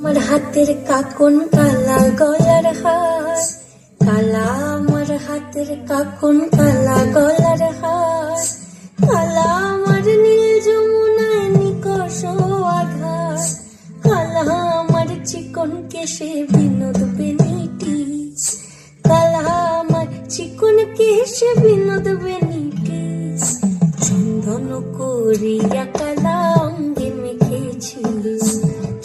আমার হাতের কাকন কালা গলার হার, কালা আমার হাতের কাকন কালা গলার হার, কালা আমার নীল যমুনায় নিকষ আধার, কালা আমার চিকন কেশে বিনোদ বেনিটি, কালা আমার চিকন কেশে বিনোদ বেনিটি, চন্দন করিয়া কালা অঙ্গে মেখেছি,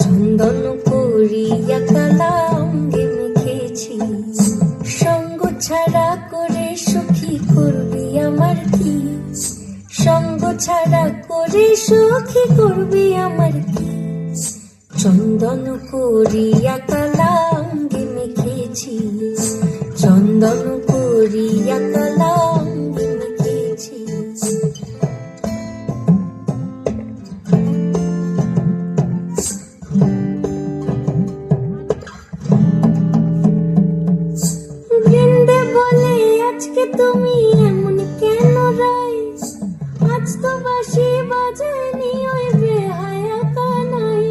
চন্দন করিয়া কালা অঙ্গে মেখেছি, সঙ্গ ছাড়া করে সুখী করবি আমার কি, সঙ্গ ছাড়া করে সুখী করবি আমার কি, চন্দন করিয়া কালা অঙ্গে মেখেছি, চন্দন করিয়া কালা অঙ্গে মেখেছি। বৃন্দে বলে আজকে তুমি এমন কেন রাই, আজ তো বাঁশি বাজায়নি ওই বেহায়া কানাই,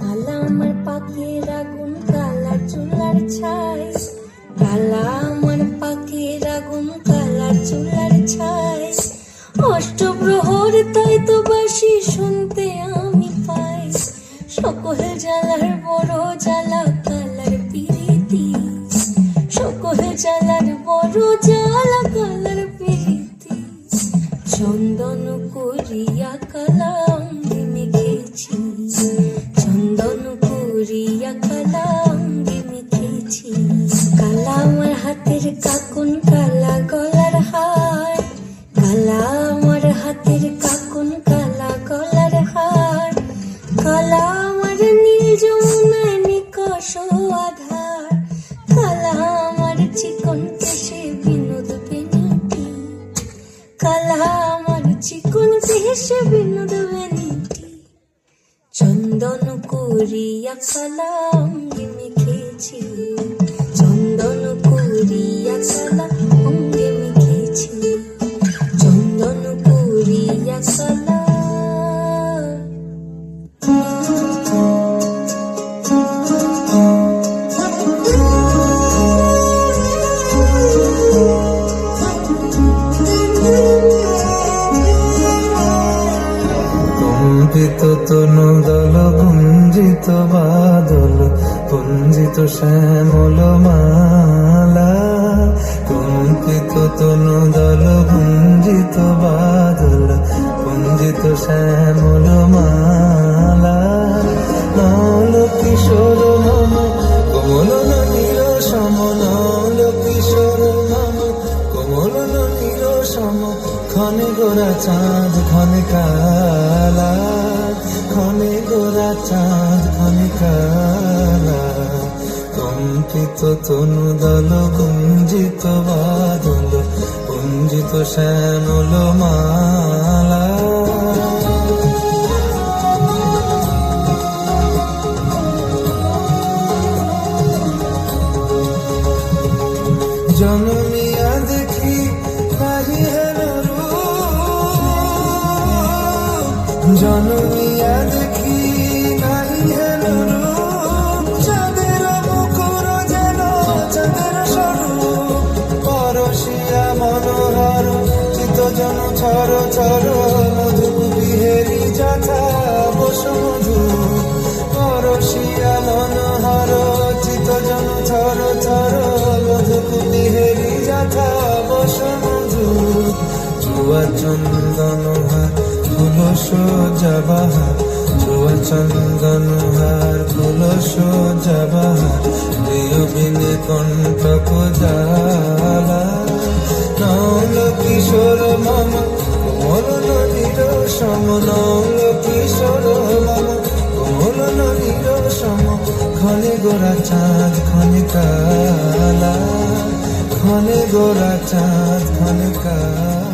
কালা আমার পাখির আগুন কালা চুলার ছাই, কালা আমার পাখির আগুন কালা চুলার ছাই, অষ্টপ্রহর তাই তো বাঁশি শুনতে আমি পাই, সকল জ্বালার বড় জ্বালা কালার পিরিতি, সকল জ্বালার বড় জ্বালা কালার পিরিতি, চন্দন করিয়া কালা অঙ্গে মেখেছি, চন্দন করিয়া কালা অঙ্গে মেখেছি, কালা আমার হাতের কাকন কালা গলার হার, কালা আমার হাতের কাকন কালা গলার হার, কালা আমার নীল যমুনায় নিকষ আধার, কালা আমার চিকন কেশে বিনোদ বেনিটি, কালা আমার চিকন কেশে বিনোদ বেনিটি, চন্দন করিয়া কালা অঙ্গে মেখেছি, চন্দন করিয়া কালা অঙ্গে মেখেছি, চন্দন করিয়া কালা। কম্পিত তনু দল গুঞ্জিত বাদল পুঞ্জিত শ্যামল মালা, কম্পিত তনু দল গুঞ্জিত বাদল পুঞ্জিত শ্যামল মালা, নল কিশোর মম কোমল নীল সম, নল কিশোর মম কোমল নীল সম, ক্ষণে গোরা চাঁদ ক্ষণে কালা, ক্ষণে গোরা চাঁদ ক্ষণে কালা, কম্পিত তনু দল গুঞ্জিত বাদল পুঞ্জিত শ্যামল মালা। জনমিয়া দেখি নাহি হেন রূপ, জনমিয়া দেখি নাহি হেন রূপ, চাঁদের মুখর যেন চাঁদের স্বরূপ, পরশিয়া মনোহর চিত্তজন ছর ছর, মধুপ বিহেরি যথা বস মধু, পরশিয়া মনোহর চিত্তজন ছর ছর, মধুপ বিহেরি যথা বস মধু, চুয়া চন্দন হার ফুল সোজা বাহার, চুয়া চন্দন হার ফুল সোজা বাহার, প্রিয় বিনে কণ্ঠক জ্বালা, নল কিশোর মম কোমল নীল সম, নল কিশোর মম কোমল নীল সম, ক্ষণে গোরা চাঁদ ক্ষণে কালা, ক্ষণে গোরা চাঁদ ক্ষণে কালা।